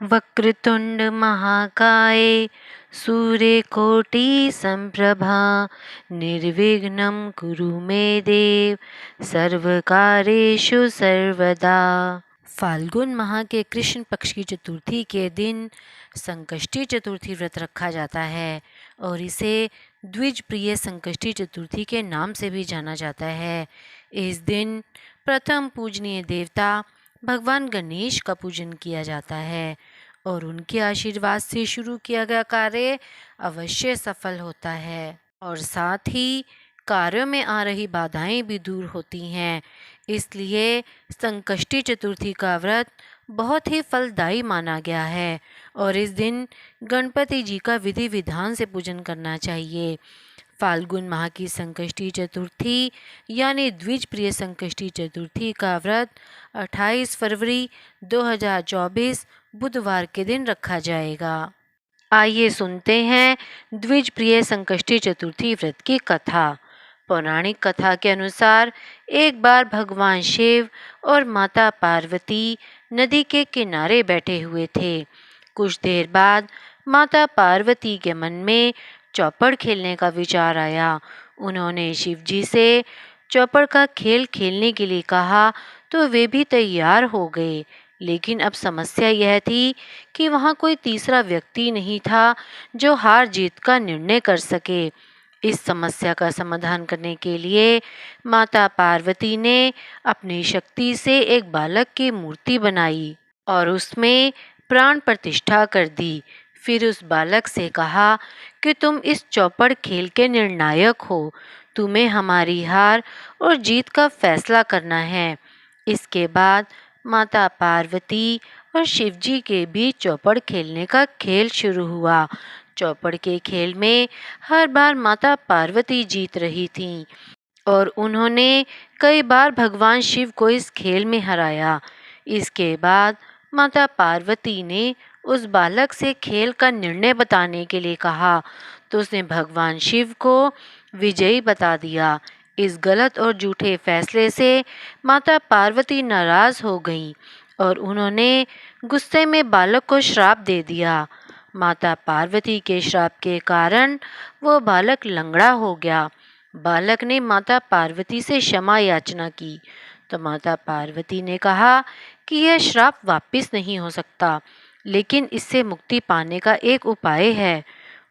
वक्रतुंड महाकाय सूर्यकोटि संप्रभा निर्विघ्नं कुरु मे देव सर्वकार्येषु सर्वदा। फाल्गुन माह के कृष्ण पक्ष की चतुर्थी के दिन संकष्टी चतुर्थी व्रत रखा जाता है और इसे द्विज प्रिय संकष्टी चतुर्थी के नाम से भी जाना जाता है। इस दिन प्रथम पूजनीय देवता भगवान गणेश का पूजन किया जाता है और उनके आशीर्वाद से शुरू किया गया कार्य अवश्य सफल होता है और साथ ही कार्यों में आ रही बाधाएं भी दूर होती हैं। इसलिए संकष्टी चतुर्थी का व्रत बहुत ही फलदायी माना गया है और इस दिन गणपति जी का विधि विधान से पूजन करना चाहिए। फाल्गुन माह की संकष्टी चतुर्थी यानी द्विज प्रिय संकष्टी चतुर्थी का व्रत 28 फरवरी 2024 बुधवार के दिन रखा जाएगा। आइए सुनते हैं द्विज प्रिय संकष्टी चतुर्थी व्रत की कथा। पौराणिक कथा के अनुसार एक बार भगवान शिव और माता पार्वती नदी के किनारे बैठे हुए थे। कुछ देर बाद माता पार्वती के मन में चौपड़ खेलने का विचार आया। उन्होंने शिव जी से चौपड़ का खेल खेलने के लिए कहा तो वे भी तैयार हो गए। लेकिन अब समस्या यह थी कि वहाँ कोई तीसरा व्यक्ति नहीं था जो हार जीत का निर्णय कर सके। इस समस्या का समाधान करने के लिए माता पार्वती ने अपनी शक्ति से एक बालक की मूर्ति बनाई और उसमें प्राण प्रतिष्ठा कर दी। फिर उस बालक से कहा कि तुम इस चौपड़ खेल के निर्णायक हो, तुम्हें हमारी हार और जीत का फैसला करना है। इसके बाद माता पार्वती और शिवजी के बीच चौपड़ खेलने का खेल शुरू हुआ। चौपड़ के खेल में हर बार माता पार्वती जीत रही थीं और उन्होंने कई बार भगवान शिव को इस खेल में हराया। इसके बाद माता पार्वती ने उस बालक से खेल का निर्णय बताने के लिए कहा तो उसने भगवान शिव को विजयी बता दिया। इस गलत और झूठे फैसले से माता पार्वती नाराज हो गईं और उन्होंने गुस्से में बालक को श्राप दे दिया। माता पार्वती के श्राप के कारण वो बालक लंगड़ा हो गया। बालक ने माता पार्वती से क्षमा याचना की तो माता पार्वती ने कहा कि यह श्राप वापस नहीं हो सकता, लेकिन इससे मुक्ति पाने का एक उपाय है।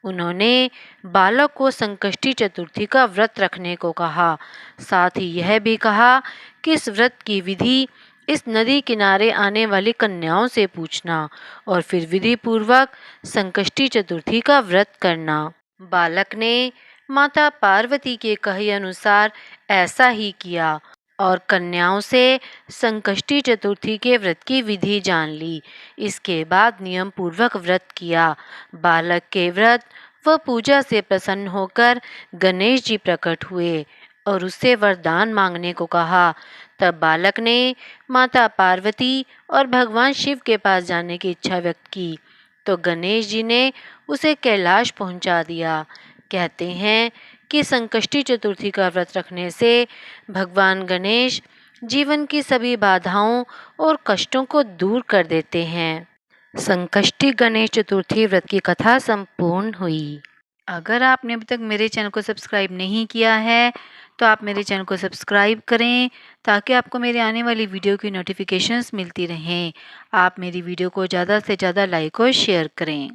उन्होंने बालक को संकष्टी चतुर्थी का व्रत रखने को कहा। साथ ही यह भी कहा कि इस व्रत की विधि इस नदी किनारे आने वाली कन्याओं से पूछना और फिर विधि पूर्वक संकष्टी चतुर्थी का व्रत करना। बालक ने माता पार्वती के कहे अनुसार ऐसा ही किया और कन्याओं से संकष्टी चतुर्थी के व्रत की विधि जान ली। इसके बाद नियम पूर्वक व्रत किया। बालक के व्रत व पूजा से प्रसन्न होकर गणेश जी प्रकट हुए और उससे वरदान मांगने को कहा। तब बालक ने माता पार्वती और भगवान शिव के पास जाने की इच्छा व्यक्त की तो गणेश जी ने उसे कैलाश पहुंचा दिया। कहते हैं कि संकष्टी चतुर्थी का व्रत रखने से भगवान गणेश जीवन की सभी बाधाओं और कष्टों को दूर कर देते हैं। संकष्टी गणेश चतुर्थी व्रत की कथा संपूर्ण हुई। अगर आपने अभी तक मेरे चैनल को सब्सक्राइब नहीं किया है तो आप मेरे चैनल को सब्सक्राइब करें ताकि आपको मेरे आने वाली वीडियो की नोटिफिकेशंस मिलती रहें। आप मेरी वीडियो को ज़्यादा से ज़्यादा लाइक और शेयर करें।